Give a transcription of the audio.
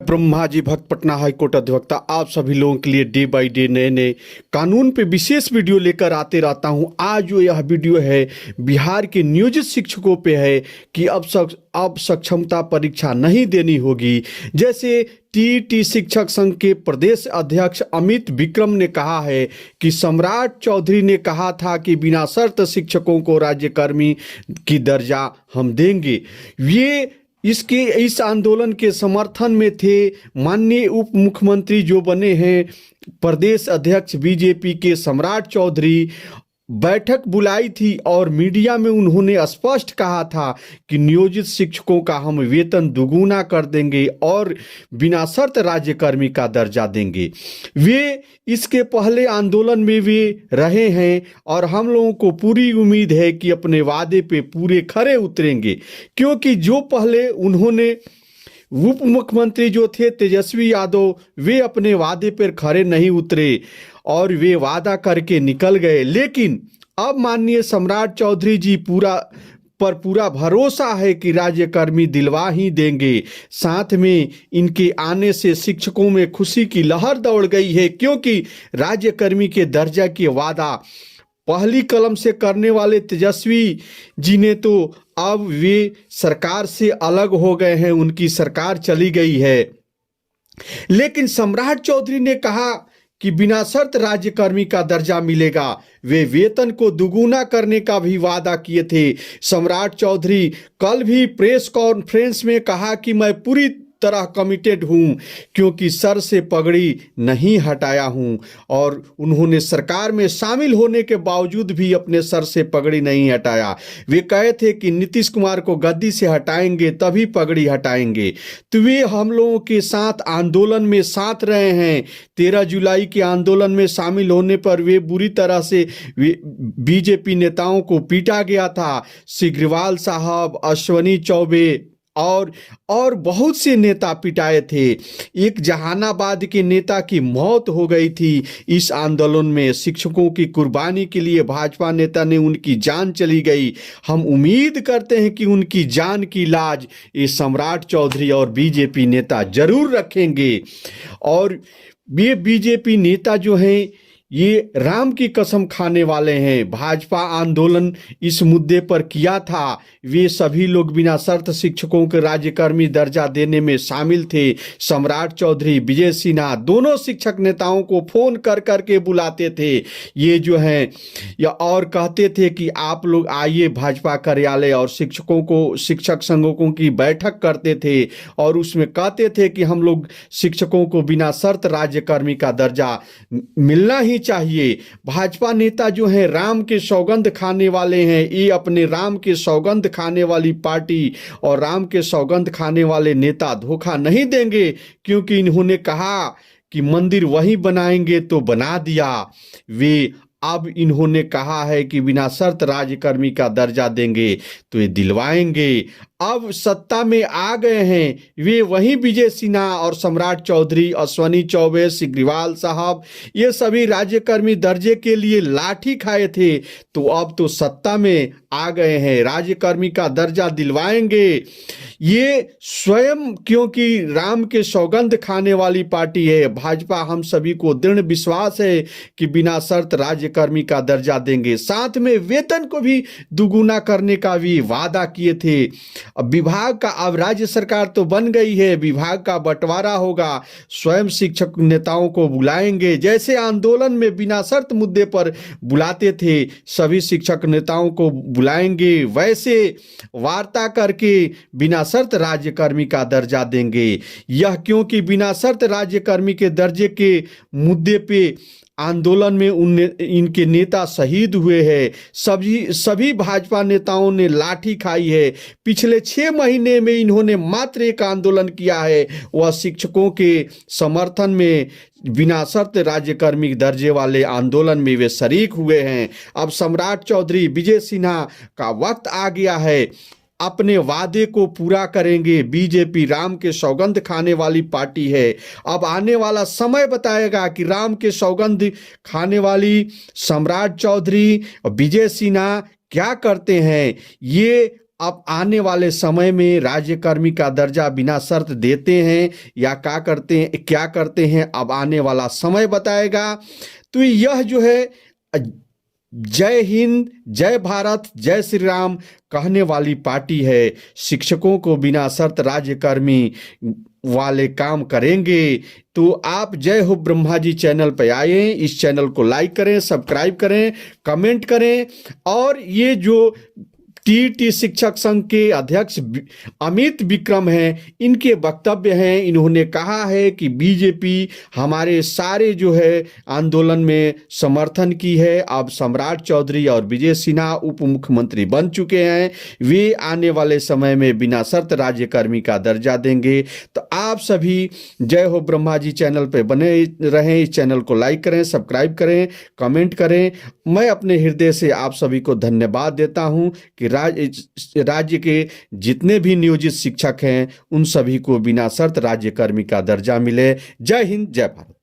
ब्रह्मा जी भक्त पटना हाईकोर्ट अधिवक्ता आप सभी लोगों के लिए डे बाय डे नए नए कानून पे विशेष वीडियो लेकर आते रहता हूं। आज जो यह वीडियो है बिहार के नियोजित शिक्षकों पे है कि अब सक्षमता परीक्षा नहीं देनी होगी। जैसे टीईटी शिक्षक संघ के प्रदेश अध्यक्ष अमित विक्रम ने कहा है कि सम्राट चौधरी ने कहा था कि बिना शर्त शिक्षकों को राज्यकर्मी की दर्जा हम देंगे। ये इस आंदोलन के समर्थन में थे माननीय उप मुख्यमंत्री जो बने हैं प्रदेश अध्यक्ष बीजेपी के सम्राट चौधरी। बैठक बुलाई थी और मीडिया में उन्होंने स्पष्ट कहा था कि नियोजित शिक्षकों का हम वेतन दुगुना कर देंगे और बिना शर्त राज्यकर्मी का दर्जा देंगे। वे इसके पहले आंदोलन में भी रहे हैं और हम लोगों को पूरी उम्मीद है कि अपने वादे पे पूरे खरे उतरेंगे, क्योंकि जो पहले उन्होंने उप मुख्यमंत्री जो थे तेजस्वी यादव, वे अपने वादे पर खरे नहीं उतरे और वे वादा करके निकल गए। लेकिन अब माननीय सम्राट चौधरी जी पूरा भरोसा है कि राज्यकर्मी दिलवा ही देंगे। साथ में इनके आने से शिक्षकों में खुशी की लहर दौड़ गई है, क्योंकि राज्यकर्मी के दर्जा की वादा पहली कलम से करने वाले तेजस्वी जी ने तो अब वे सरकार से अलग हो गए हैं, उनकी सरकार चली गई है। लेकिन सम्राट चौधरी ने कहा कि बिना शर्त राज्यकर्मी का दर्जा मिलेगा। वे वेतन को दुगुना करने का भी वादा किए थे। सम्राट चौधरी कल भी प्रेस कॉन्फ्रेंस में कहा कि मैं पूरी तरह कमिटेड हूं, क्योंकि सर से पगड़ी नहीं हटाया हूं। और उन्होंने सरकार में शामिल होने के बावजूद भी अपने सर से पगड़ी नहीं हटाया। वे कहे थे कि नीतीश कुमार को गद्दी से हटाएंगे तभी पगड़ी हटाएंगे। तो वे हम लोगों के साथ आंदोलन में साथ रहे हैं। 13 जुलाई के आंदोलन में शामिल होने पर वे बुरी तरह से बीजेपी नेताओं को पीटा गया था। सिग्रीवाल साहब, अश्वनी चौबे और बहुत से नेता पिटाए थे। एक जहानाबाद के नेता की मौत हो गई थी इस आंदोलन में। शिक्षकों की कुर्बानी के लिए भाजपा नेता ने उनकी जान चली गई। हम उम्मीद करते हैं कि उनकी जान की लाज ये सम्राट चौधरी और बीजेपी नेता जरूर रखेंगे। और ये बीजेपी नेता जो हैं ये राम की कसम खाने वाले हैं। भाजपा आंदोलन इस मुद्दे पर किया था। वे सभी लोग बिना शर्त शिक्षकों के राज्यकर्मी दर्जा देने में शामिल थे। सम्राट चौधरी, विजय सिन्हा दोनों शिक्षक नेताओं को फोन कर करके बुलाते थे। ये जो हैं या और कहते थे कि आप लोग आइए भाजपा कार्यालय, और शिक्षक संघों की बैठक करते थे और उसमें कहते थे कि हम लोग शिक्षकों को बिना शर्त राज्यकर्मी का दर्जा मिलना ही चाहिए। भाजपा नेता जो हैं राम के सौगंध खाने वाले हैं। ये अपने राम के सौगंध खाने वाली पार्टी और राम के सौगंध खाने वाले नेता धोखा नहीं देंगे, क्योंकि इन्होंने कहा कि मंदिर वही बनाएंगे तो बना दिया। वे अब इन्होंने कहा है कि बिना शर्त राज्यकर्मी का दर्जा देंगे तो ये दिलवाएंगे। अब सत्ता में आ गए हैं वे वही विजय सिन्हा और सम्राट चौधरी, अश्वनी चौबे, सिग्रीवाल साहब, ये सभी राज्यकर्मी दर्जे के लिए लाठी खाए थे, तो अब तो सत्ता में आ गए हैं, राज्यकर्मी का दर्जा दिलवाएंगे। ये स्वयं क्योंकि राम के सौगंध खाने वाली पार्टी है भाजपा, हम सभी को दृढ़ विश्वास है कि बिना शर्त राज्यकर्मी का दर्जा देंगे। साथ में वेतन को भी दुगुना करने का भी वादा किए थे। अब विभाग का, अब राज्य सरकार तो बन गई है, विभाग का बंटवारा होगा, स्वयं शिक्षक नेताओं को बुलाएंगे। जैसे आंदोलन में बिना शर्त मुद्दे पर बुलाते थे सभी शिक्षक नेताओं को बुलाएंगे, वैसे वार्ता करके बिना शर्त राज्यकर्मी का दर्जा देंगे। यह क्योंकि बिना शर्त राज्यकर्मी के दर्जे के मुद्दे पे आंदोलन में इनके नेता शहीद हुए हैं। सभी भाजपा नेताओं ने लाठी खाई है। पिछले 6 महीने में इन्होंने मात्र एक आंदोलन किया है, वह शिक्षकों के समर्थन में बिना शर्त राज्यकर्मी दर्जे वाले आंदोलन में वे शरीक हुए हैं। अब सम्राट चौधरी, विजय सिन्हा का वक्त आ गया है, अपने वादे को पूरा करेंगे। बीजेपी राम के सौगंध खाने वाली पार्टी है। अब आने वाला समय बताएगा कि राम के सौगंध खाने वाली सम्राट चौधरी और विजय सिन्हा क्या करते हैं। ये अब आने वाले समय में राज्यकर्मी का दर्जा बिना शर्त देते हैं या क्या करते हैं, अब आने वाला समय बताएगा। तो यह जो है जय हिंद, जय भारत, जय श्री राम कहने वाली पार्टी है। शिक्षकों को बिना शर्त राज्यकर्मी वाले काम करेंगे। तो आप जय हो ब्रह्मा जी चैनल पे आए, इस चैनल को लाइक करें, सब्सक्राइब करें, कमेंट करें। और ये जो टीईटी शिक्षक संघ के अध्यक्ष अमित विक्रम हैं, इनके वक्तव्य हैं। इन्होंने कहा है कि बीजेपी हमारे सारे जो है आंदोलन में समर्थन की है। अब सम्राट चौधरी और विजय सिन्हा उप मुख्यमंत्री बन चुके हैं, वे आने वाले समय में बिना शर्त राज्यकर्मी का दर्जा देंगे। तो आप सभी जय हो ब्रह्मा जी चैनल पर बने रहें, इस चैनल को लाइक करें, सब्सक्राइब करें, कमेंट करें। मैं अपने हृदय से आप सभी को धन्यवाद देता हूं कि राज्य के जितने भी नियोजित शिक्षक हैं उन सभी को बिना शर्त राज्यकर्मी का दर्जा मिले। जय हिंद, जय भारत।